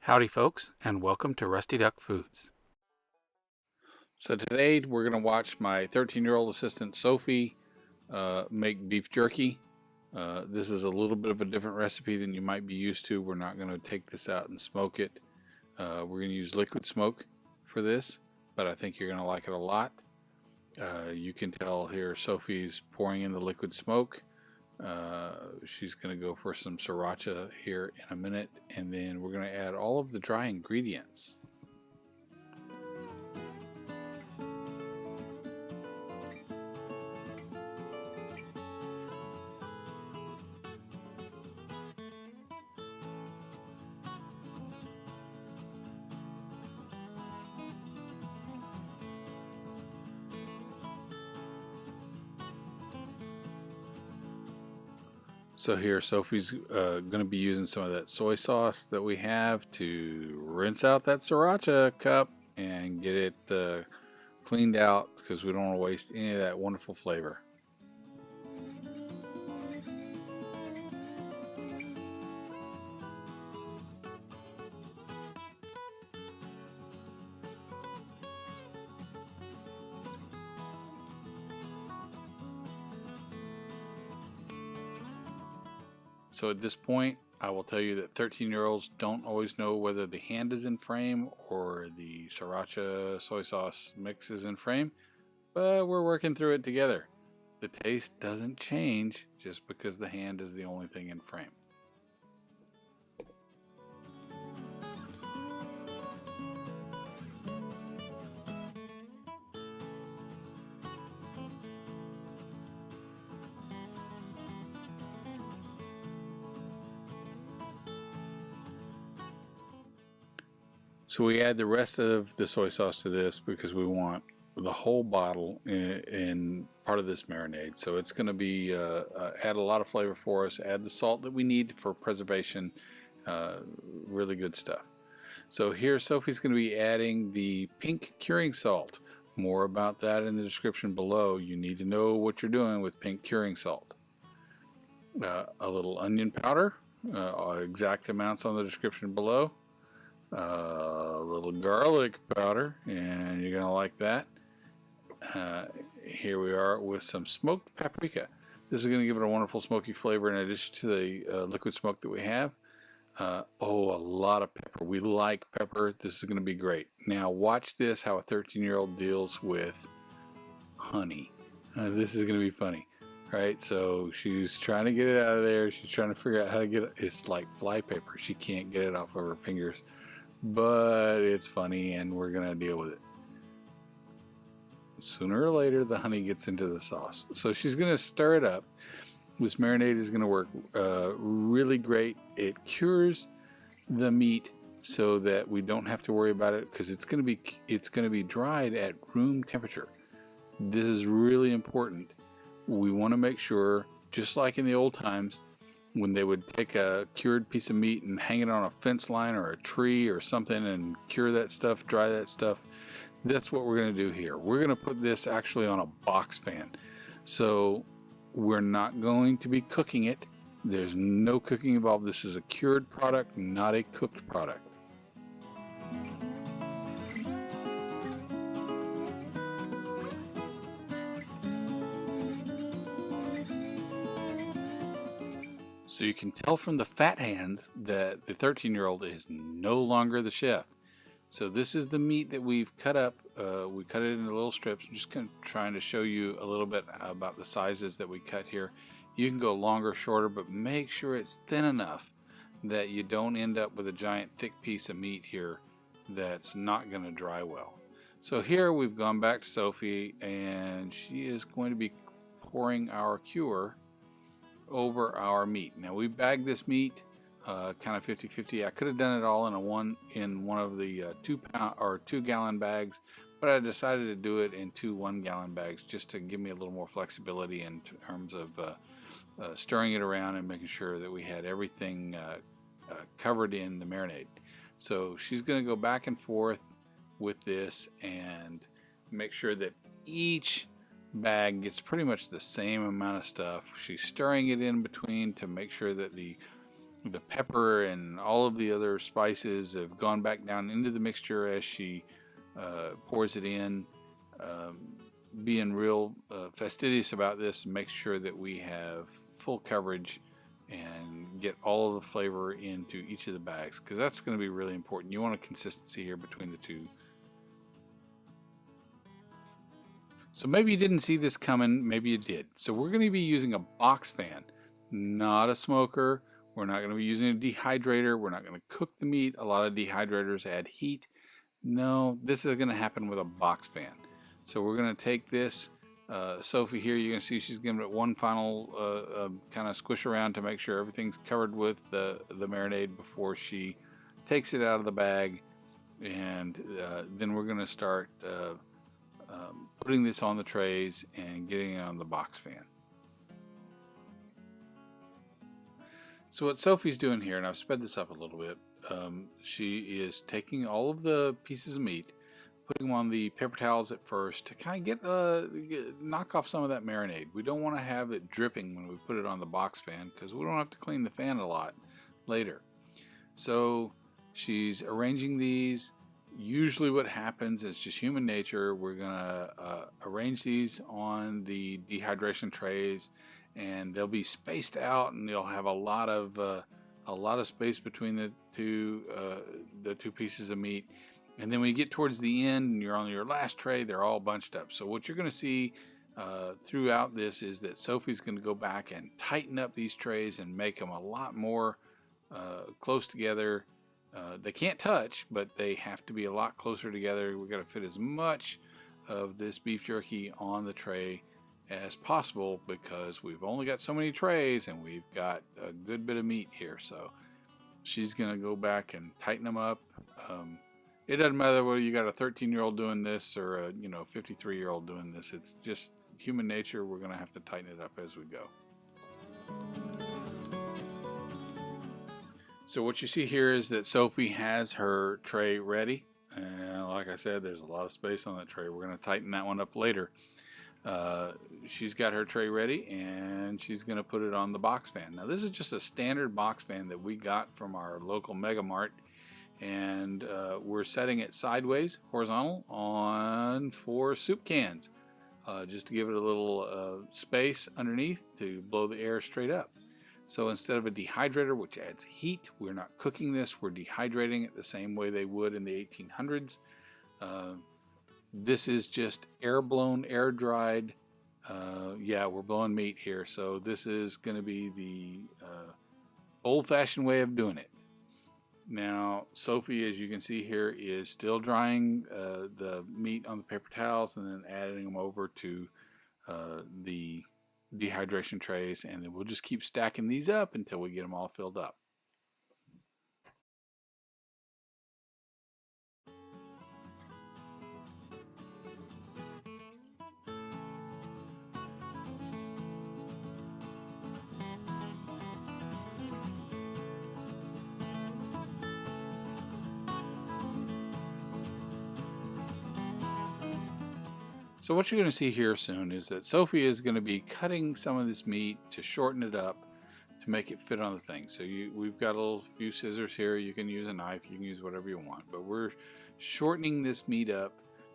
Howdy folks, and welcome to Rusty Duck Foods. So today we're going to watch my 13-year-old assistant Sophie make beef jerky. This is a little bit of a different recipe than you might be used to. We're not going to take this out and smoke it. We're going to use liquid smoke for this, but I think you're going to like it a lot. You can tell here Sophie's pouring in the liquid smoke. She's going to go for some sriracha here in a minute, and then we're going to add all of the dry ingredients. So here Sophie's going to be using some of that soy sauce that we have to rinse out that sriracha cup and get it cleaned out, because we don't want to waste any of that wonderful flavor. So at this point, I will tell you that 13-year-olds don't always know whether the hand is in frame or the sriracha soy sauce mix is in frame, but we're working through it together. The taste doesn't change just because the hand is the only thing in frame. So we add the rest of the soy sauce to this because we want the whole bottle in part of this marinade. So it's going to be add a lot of flavor for us. Add the salt that we need for preservation. Really good stuff. So here Sophie's going to be adding the pink curing salt. More about that in the description below. You need to know what you're doing with pink curing salt. A little onion powder. Exact amounts on the description below. A little garlic powder, and you're gonna like that. Here we are with some smoked paprika. This is going to give it a wonderful smoky flavor in addition to the liquid smoke that we have. A lot of pepper. We like pepper. This is going to be great. Now watch this, how a 13-year-old deals with honey. This is going to be funny. Right, so she's trying to get it out of there. She's trying to figure out how to get it. It's like flypaper. She can't get it off of her fingers. But it's funny, and we're gonna deal with it. Sooner or later the honey gets into the sauce, so she's gonna stir it up. This marinade is gonna work really great. It cures the meat so that we don't have to worry about it, because it's gonna be dried at room temperature. This is really important. We want to make sure, just like in the old times, when they would take a cured piece of meat and hang it on a fence line or a tree or something and cure that stuff, dry that stuff, that's what we're going to do here. We're going to put this actually on a box fan. So we're not going to be cooking it. There's no cooking involved. This is a cured product, not a cooked product. So you can tell from the fat hands that the 13-year-old is no longer the chef. So this is the meat that we've cut up. We cut it into little strips. I'm just kind of trying to show you a little bit about the sizes that we cut here. You can go longer, shorter, but make sure it's thin enough that you don't end up with a giant thick piece of meat here that's not going to dry well. So here we've gone back to Sophie, and she is going to be pouring our cure over our meat. Now we bagged this meat kind of 50-50. I could have done it all in one of the 2 gallon bags, but I decided to do it in 2 1-gallon bags just to give me a little more flexibility in terms of stirring it around and making sure that we had everything covered in the marinade. So she's going to go back and forth with this and make sure that each bag gets pretty much the same amount of stuff. She's stirring it in between to make sure that the the pepper and all of the other spices have gone back down into the mixture as she pours it in. Being real fastidious about this and make sure that we have full coverage and get all of the flavor into each of the bags, because that's going to be really important. You want a consistency here between the two. So maybe you didn't see this coming, maybe you did. So we're going to be using a box fan, not a smoker. We're not going to be using a dehydrator. We're not going to cook the meat. A lot of dehydrators add heat. No, this is going to happen with a box fan. So we're going to take this. Sophie here, you're going to see she's giving it one final kind of squish around to make sure everything's covered with the marinade before she takes it out of the bag. And then we're going to start putting this on the trays and getting it on the box fan. So what Sophie's doing here, and I've sped this up a little bit, she is taking all of the pieces of meat, putting them on the paper towels at first to kind of knock off some of that marinade. We don't want to have it dripping when we put it on the box fan, because we don't have to clean the fan a lot later. So she's arranging these. Usually what happens is just human nature. We're gonna arrange these on the dehydration trays, and they'll be spaced out, and they'll have a lot of space between the two pieces of meat. And then when you get towards the end and you're on your last tray, they're all bunched up. So what you're going to see throughout this is that Sophie's going to go back and tighten up these trays and make them a lot more close together. They can't touch, but they have to be a lot closer together. We've got to fit as much of this beef jerky on the tray as possible, because we've only got so many trays and we've got a good bit of meat here. So she's going to go back and tighten them up. It doesn't matter whether you got a 13-year-old doing this or a 53-year-old doing this. It's just human nature. We're going to have to tighten it up as we go. So what you see here is that Sophie has her tray ready. And like I said, there's a lot of space on that tray. We're going to tighten that one up later. She's got her tray ready, and she's going to put it on the box fan. Now this is just a standard box fan that we got from our local Mega Mart. And we're setting it sideways, horizontal, on 4 soup cans, just to give it a little space underneath to blow the air straight up. So instead of a dehydrator, which adds heat, we're not cooking this, we're dehydrating it the same way they would in the 1800s. This is just air blown, air dried. Yeah, we're blowing meat here, so this is going to be the old-fashioned way of doing it. Now, Sophie, as you can see here, is still drying the meat on the paper towels and then adding them over to the dehydration trays, and then we'll just keep stacking these up until we get them all filled up. So what you're going to see here soon is that Sophie is going to be cutting some of this meat to shorten it up to make it fit on the thing. So we've got a few scissors here. You can use a knife. You can use whatever you want. But we're shortening this meat up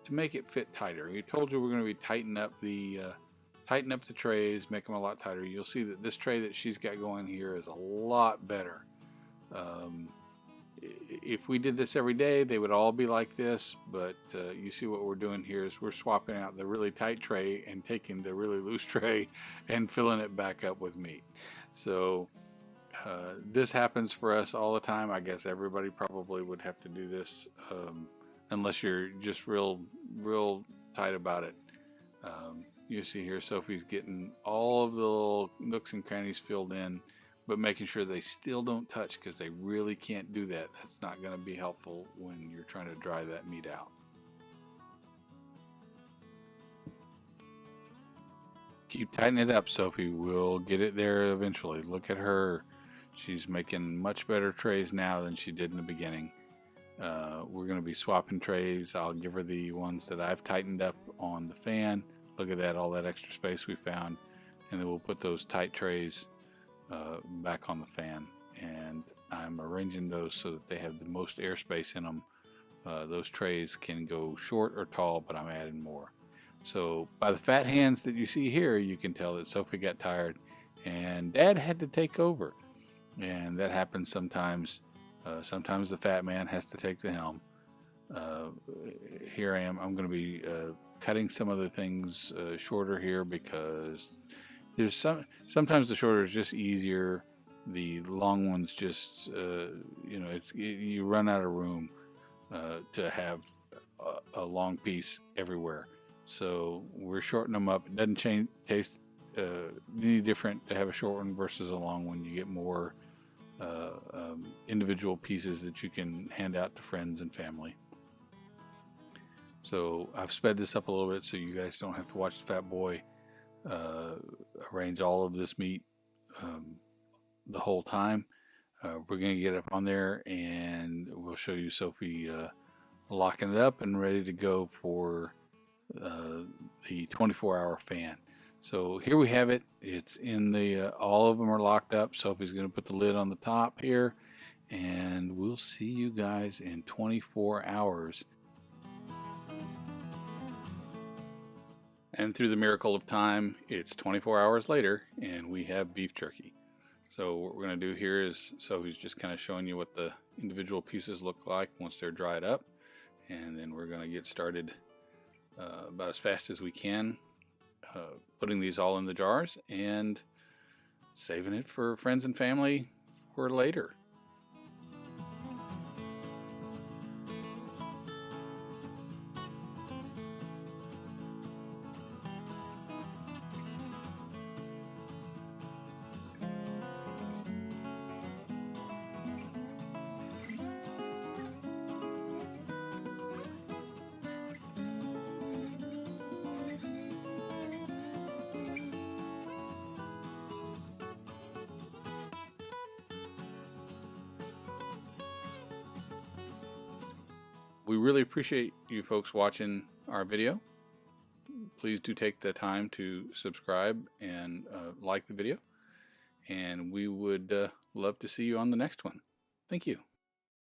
to make it fit tighter. We told you we're going to be tightening up the trays, make them a lot tighter. You'll see that this tray that she's got going here is a lot better. If we did this every day, they would all be like this, but you see what we're doing here is we're swapping out the really tight tray and taking the really loose tray and filling it back up with meat. So this happens for us all the time. I guess everybody probably would have to do this unless you're just real tight about it. You see here Sophie's getting all of the little nooks and crannies filled in, but making sure they still don't touch, because they really can't do that. That's not going to be helpful when you're trying to dry that meat out. Keep tightening it up, Sophie. We'll get it there eventually. Look at her. She's making much better trays now than she did in the beginning. We're going to be swapping trays. I'll give her the ones that I've tightened up on the fan. Look at that, all that extra space we found. And then we'll put those tight trays back on the fan, and I'm arranging those so that they have the most airspace in them. Those trays can go short or tall, but I'm adding more. So by the fat hands that you see here, you can tell that Sophie got tired and Dad had to take over. And that happens sometimes. Sometimes the fat man has to take the helm. Here I am. I'm going to be cutting some other things shorter here because there's sometimes the shorter is just easier. The long ones just you run out of room to have a long piece everywhere. So we're shortening them up. It doesn't taste any different to have a short one versus a long one. You get more individual pieces that you can hand out to friends and family. So I've sped this up a little bit so you guys don't have to watch the fat boy arrange all of this meat the whole time. We're going to get up on there and we'll show you Sophie locking it up and ready to go for the 24-hour fan. So here we have it. It's in the all of them are locked up. Sophie's going to put the lid on the top here, and we'll see you guys in 24 hours. And through the miracle of time, it's 24 hours later and we have beef jerky. So what we're going to do here is Sophie's just kind of showing you what the individual pieces look like once they're dried up, and then we're going to get started about as fast as we can, putting these all in the jars and saving it for friends and family for later. We really appreciate you folks watching our video. Please do take the time to subscribe and like the video. And we would love to see you on the next one. Thank you.